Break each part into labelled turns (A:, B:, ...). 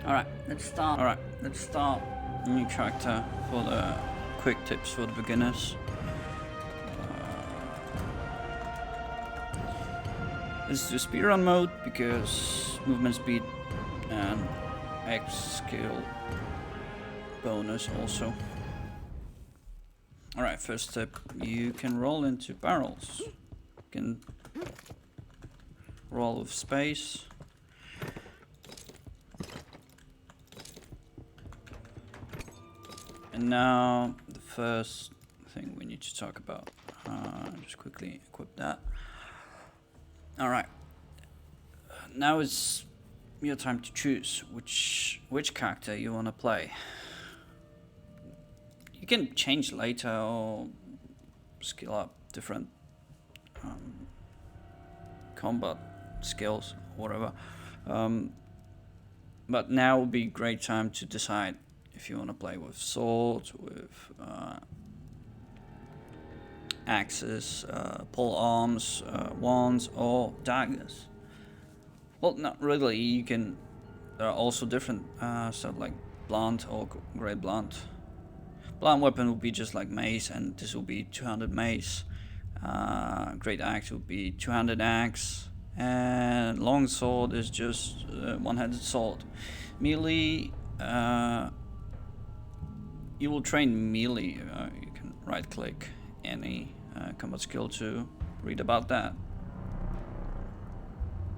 A: Alright, let's start. New character for the quick tips for the beginners. This is the speedrun mode because movement speed and X skill bonus also. Alright, first tip, you can roll into barrels. You can roll with space. And now the first thing we need to talk about. Just quickly equip that. Alright. Now it's your time to choose which character you want to play. You can change later or skill up different combat skills, whatever. But now would be a great time to decide if you want to play with swords, with axes, pole arms, wands, or daggers. Well, not really. You can. There are also different stuff like blunt or great blunt. Blunt weapon would be just like mace, and this will be 200 mace. Great axe would be 200 axe, and long sword is just one-handed sword. Melee. You will train melee. You can right-click any combat skill to read about that.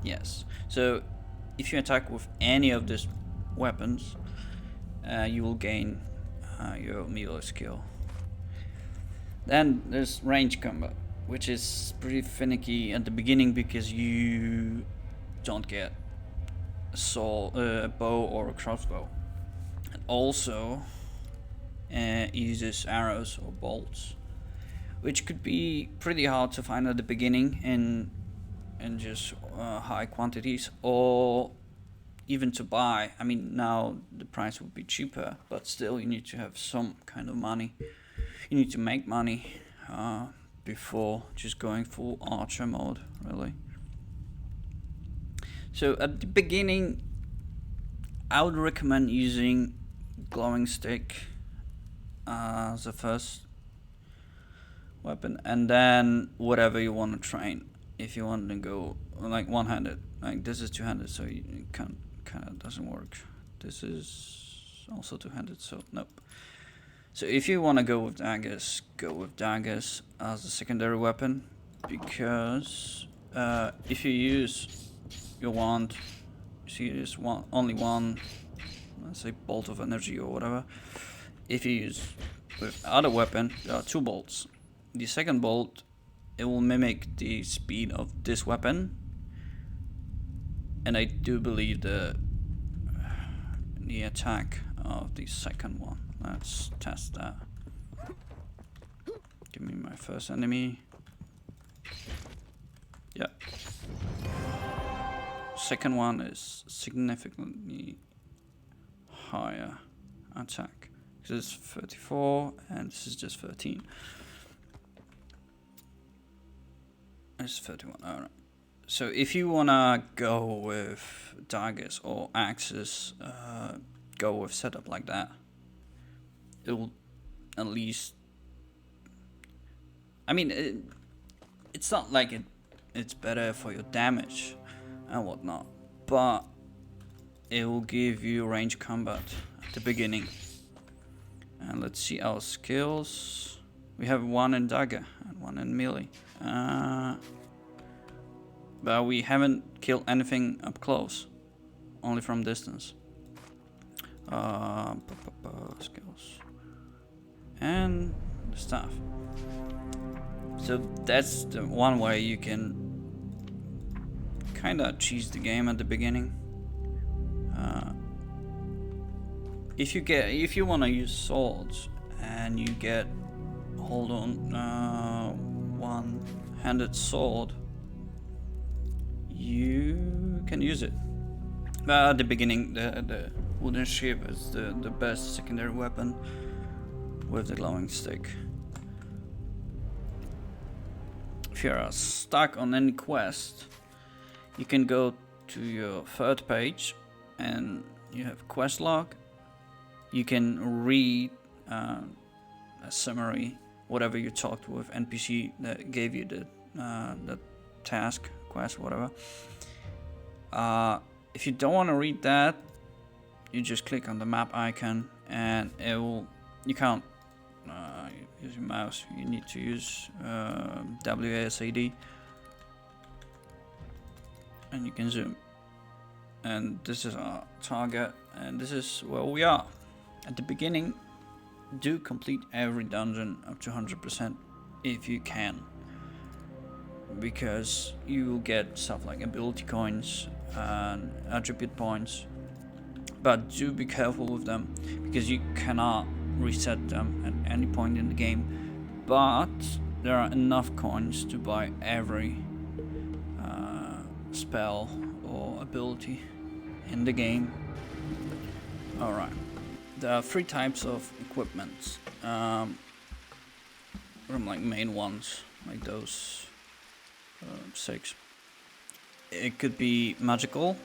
A: Yes. So if you attack with any of these weapons, you will gain your melee skill. Then there's range combat, which is pretty finicky at the beginning because you don't get a sword, a bow or a crossbow. And also uses arrows or bolts, which could be pretty hard to find at the beginning in just high quantities, or even to buy. I mean, now the price would be cheaper, but still you need to have some kind of money. You need to make money before just going full archer mode, really. So at the beginning, I would recommend using glowing stick as the first weapon, and then whatever you want to train. If you want to go like one-handed, like this is two-handed, so you kind of doesn't work. This is also two-handed, so nope. So if you want to go with daggers, go with daggers as a secondary weapon, because if you use your wand, so you use only one, let's say bolt of energy or whatever. If you use with other weapon, there are two bolts. The second bolt, it will mimic the speed of this weapon, and I do believe the attack of the second one. Let's test that. Give me my first enemy. Yeah. Second one is significantly higher attack. This is 34 and this is just 13. It's 31. Alright. So if you wanna go with daggers or axes, go with setup like that. It will at least. I mean, it's not like it's better for your damage and whatnot, but it will give you range combat at the beginning. And let's see our skills. We have one in dagger and one in melee. But we haven't killed anything up close, only from distance. Skills. And the staff. So that's the one way you can kinda cheese the game at the beginning. If you wanna use swords and you get one-handed sword, you can use it. But at the beginning, the wooden shiv is the best secondary weapon with the glowing stick. If you're stuck on any quest, you can go to your third page and you have quest log. You can read a summary, whatever you talked with NPC that gave you the task, quest, whatever. If you don't want to read that, you just click on the map icon, and it will. You can't use your mouse. You need to use WASD, and you can zoom. And this is our target, and this is where we are. At the beginning, do complete every dungeon up to 100% if you can, because you will get stuff like ability coins and attribute points, but do be careful with them because you cannot reset them at any point in the game, but there are enough coins to buy every spell or ability in the game. Alright, there are 3 types of equipment, from like main ones, like those 6. It could be magical,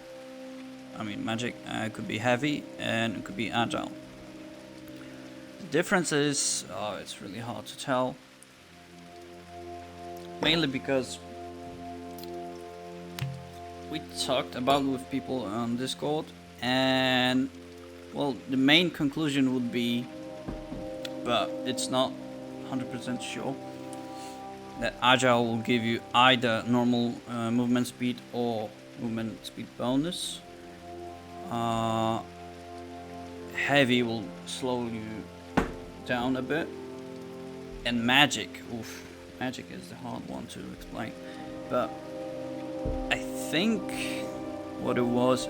A: magic, it could be heavy, and it could be agile. The difference is, it's really hard to tell, mainly because we talked about it with people on Discord, and well, the main conclusion would be, but it's not 100% sure, that agile will give you either normal movement speed or movement speed bonus. Heavy will slow you down a bit, and magic, magic is the hard one to explain, but I think what it was,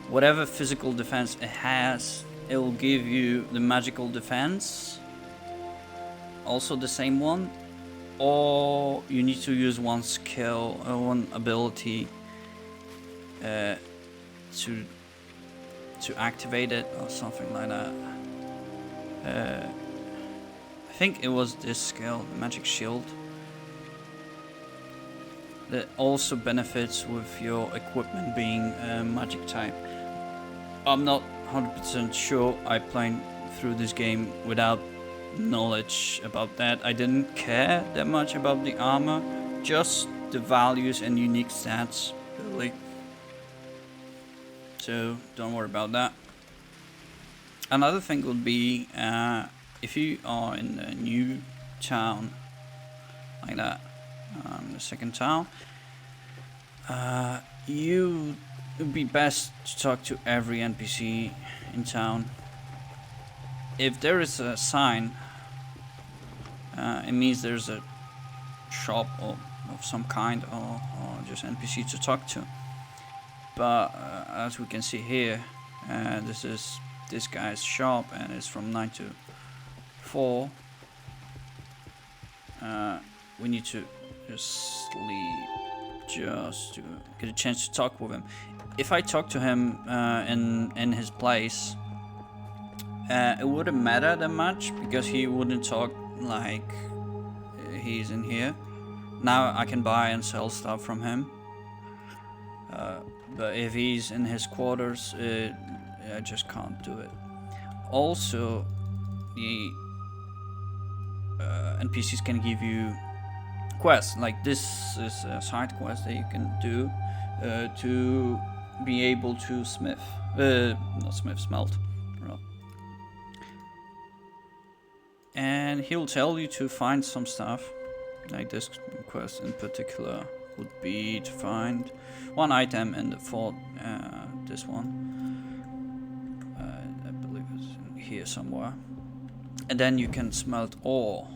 A: whatever physical defense it has, it will give you the magical defense, also the same one, or you need to use one skill or one ability to activate it or something like that. I think it was this skill, the magic shield, that also benefits with your equipment being magic type. I'm not 100% sure. I played through this game without knowledge about that. I didn't care that much about the armor, just the values and unique stats, really. So don't worry about that. Another thing would be if you are in a new town like that, the second town, you would be best to talk to every NPC in town. If there is a sign, it means there's a shop of some kind, or just NPC to talk to. But as we can see here, this is this guy's shop, and it's from 9 to 4. We need to just sleep just to get a chance to talk with him. If I talk to him in his place, it wouldn't matter that much because he wouldn't talk like he's in here. Now I can buy and sell stuff from him, but if he's in his quarters, I just can't do it. Also, the NPCs can give you quests, like this is a side quest that you can do to be able to smelt. And he'll tell you to find some stuff, like this quest in particular would be to find one item in the fort, this one, I believe it's in here somewhere, and then you can smelt ore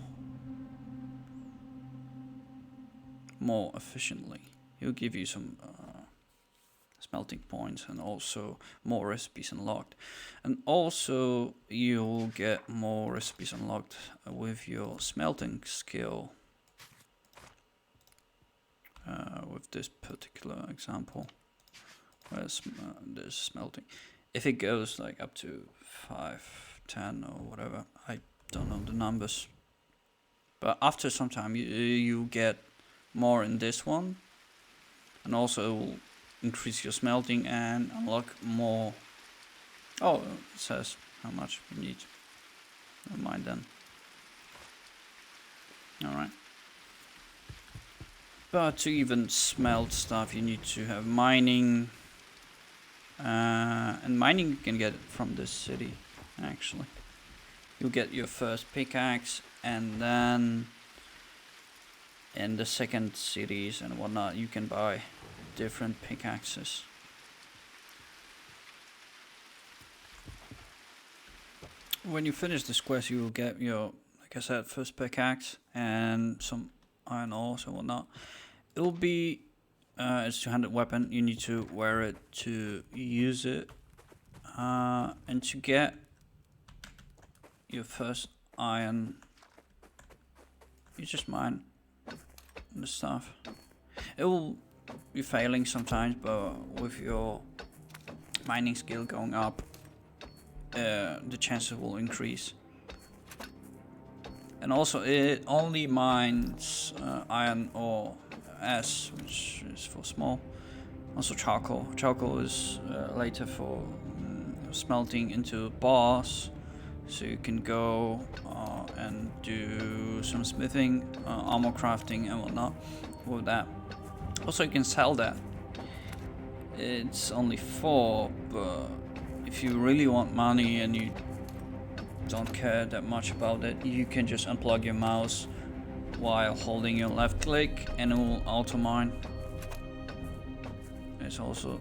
A: more efficiently. He'll give you some smelting points and also more recipes unlocked, and also you'll get more recipes unlocked with your smelting skill, with this particular example where there's smelting. If it goes like up to 5, 10 or whatever, I don't know the numbers, but after some time you get more in this one, and also it will increase your smelting and unlock more Oh, it says how much we need. Never mind then. Alright. But to even smelt stuff, you need to have mining. And mining you can get from this city, actually. You'll get your first pickaxe, and then in the second cities and whatnot, you can buy different pickaxes. When you finish this quest, you will get your, like I said, first pickaxe and some iron ores and whatnot. It will be it's 200 weapon. You need to wear it to use it, and to get your first iron, you just mine the stuff. It will be failing sometimes, but with your mining skill going up, the chances will increase. And also it only mines iron ore S, which is for small. Also charcoal. Charcoal is later for smelting into bars, so you can go and do some smithing, armor crafting and whatnot with that. Also you can sell that. It's only 4, but if you really want money and you don't care that much about it, you can just unplug your mouse while holding your left click and it will auto mine. It's also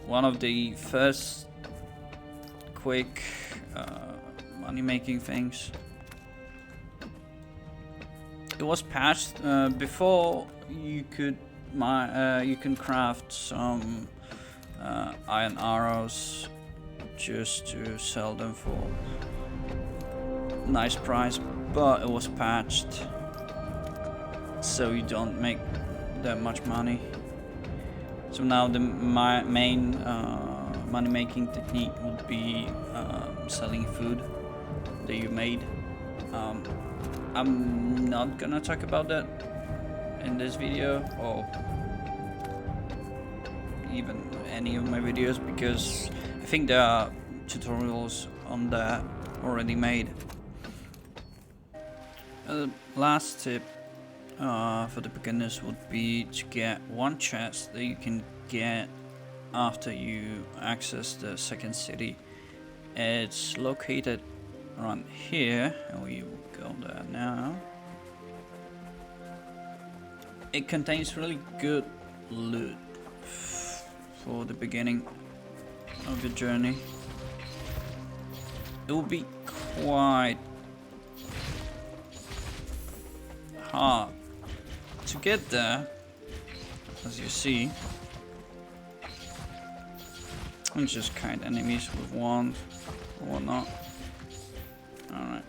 A: one of the first quick money making things. It was patched before. You can craft some iron arrows just to sell them for nice price, but it was patched so you don't make that much money. So now the main money making technique would be selling food that you made. I'm not gonna talk about that in this video or even any of my videos, because I think there are tutorials on that already made. Last tip for the beginners would be to get one chest that you can get after you access the second city. It's located around here, and we will go there now. It contains really good loot for the beginning of your journey. It will be quite hard to get there, as you see. And just kite enemies with wands or whatnot. Alright.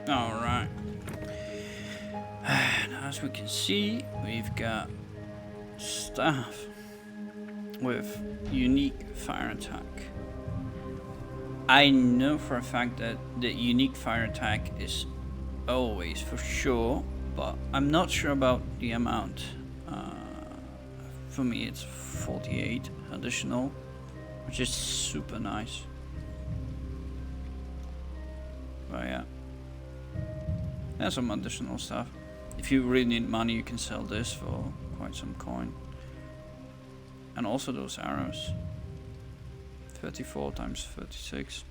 A: Alright. And as we can see, we've got stuff with unique fire attack. I know for a fact that the unique fire attack is always for sure, but I'm not sure about the amount. For me it's 48 additional, which is super nice. But yeah, and some additional stuff. If you really need money, you can sell this for quite some coin. And also those arrows. 34 times 36.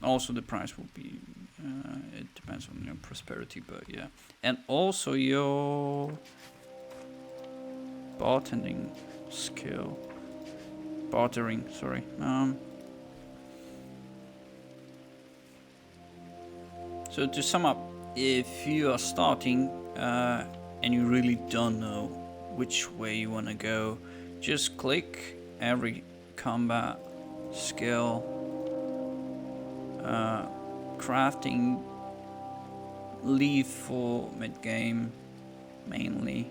A: Also the price will be, it depends on your prosperity, but yeah. And also your bartending skill. Bartering, sorry. So to sum up, if you are starting and you really don't know which way you want to go, just click every combat skill, crafting leave for mid-game, mainly.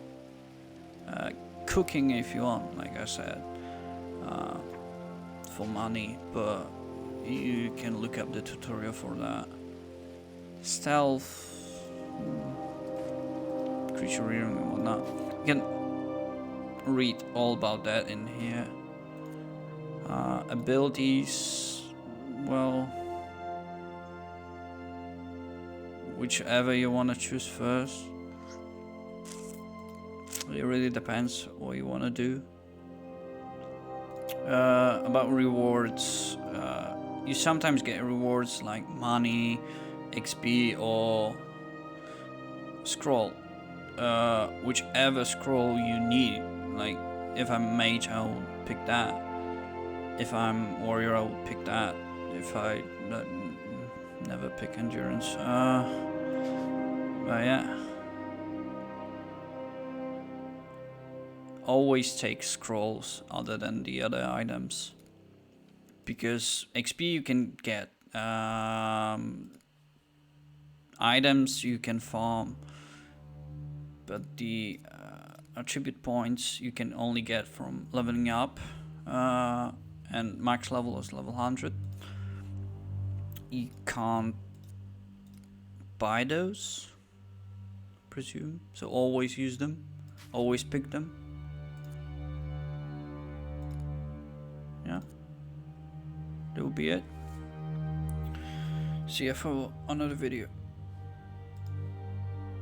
A: Cooking if you want, like I said, for money, but you can look up the tutorial for that. Stealth, creature rearing and whatnot. You can read all about that in here. Abilities, well, whichever you want to choose first. It really depends what you want to do. About rewards, you sometimes get rewards like money, XP, or scroll. Whichever scroll you need. Like, if I'm mage, I'll pick that. If I'm warrior, I'll pick that. If I never pick endurance. But yeah. Always take scrolls other than the other items, because XP you can get, items you can farm, but the attribute points you can only get from leveling up, and max level is level 100. You can't buy those, presume, so always use them, always pick them. Yeah, that will be it. See you for another video.